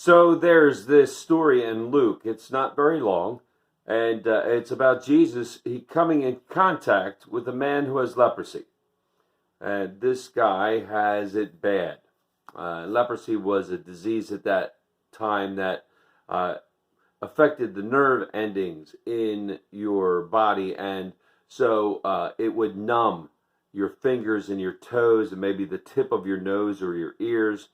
So there's this story in Luke. It's not very long, and it's about Jesus coming in contact with a man who has leprosy. And this guy has it bad. Leprosy was a disease at that time that uh, affected the nerve endings in your body, and so it would numb your fingers and your toes and maybe the tip of your nose or your ears,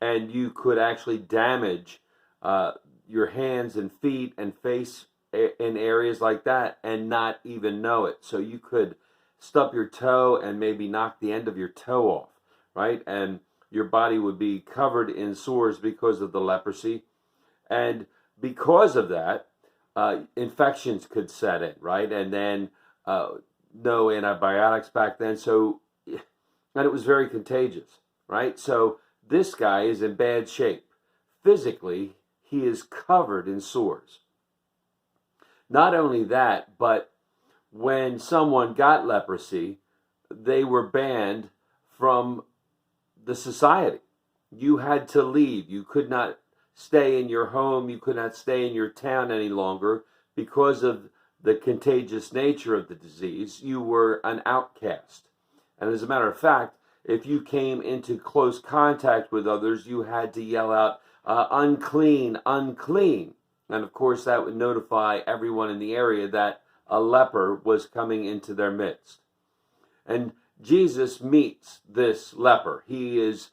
and you could actually damage uh, your hands and feet and face in areas like that and not even know it. So you could stub your toe and maybe knock the end of your toe off, right? And your body would be covered in sores because of the leprosy. And because of that, infections could set in, right? And then no antibiotics back then. So, and it was very contagious, right? So this guy is in bad shape. Physically, he is covered in sores. Not only that, but when someone got leprosy, they were banned from the society. You had to leave. You could not stay in your home. You could not stay in your town any longer because of the contagious nature of the disease. You were an outcast. And as a matter of fact, if you came into close contact with others, you had to yell out, unclean, unclean. And of course, that would notify everyone in the area that a leper was coming into their midst. And Jesus meets this leper. He is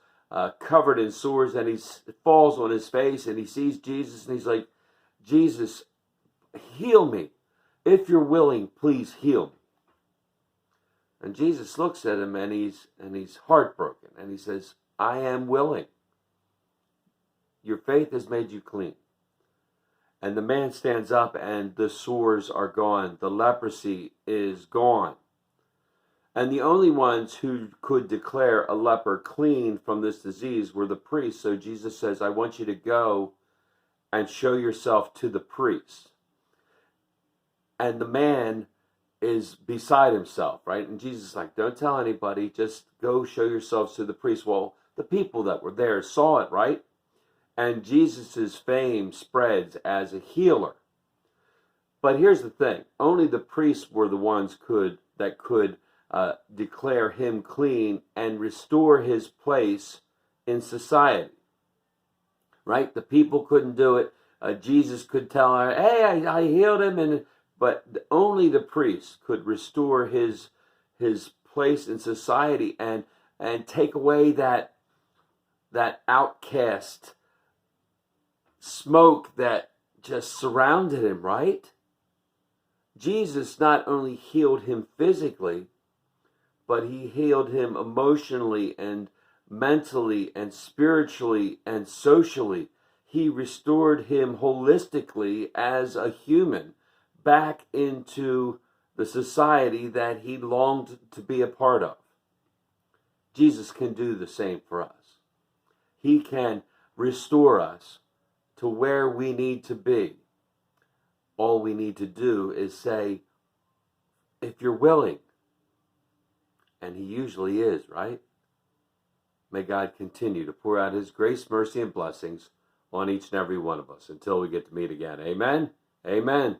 covered in sores, and he falls on his face, and he sees Jesus, and he's like, Jesus, heal me. If you're willing, please heal me. And Jesus looks at him, and he's heartbroken, and he says, I am willing. Your faith has made you clean. And the man stands up, and the sores are gone. The leprosy is gone. And the only ones who could declare a leper clean from this disease were the priests. So Jesus says, I want you to go and show yourself to the priests. And the man is beside himself, right? And Jesus is like, don't tell anybody, just go show yourselves to the priests. Well, the people that were there saw it, right? And Jesus' fame spreads as a healer. But here's the thing, only the priests were the ones that could declare him clean and restore his place in society, right? The people couldn't do it. Jesus could tell her, hey, I healed him, but only the priest could restore his place in society and take away that outcast smoke that just surrounded him, right? Jesus not only healed him physically, but he healed him emotionally and mentally and spiritually and socially. He restored him holistically as a human back into the society that he longed to be a part of. Jesus can do the same for us. He can restore us to where we need to be. All we need to do is say, if you're willing, and he usually is, right? May God continue to pour out his grace, mercy, and blessings on each and every one of us until we get to meet again. Amen? Amen.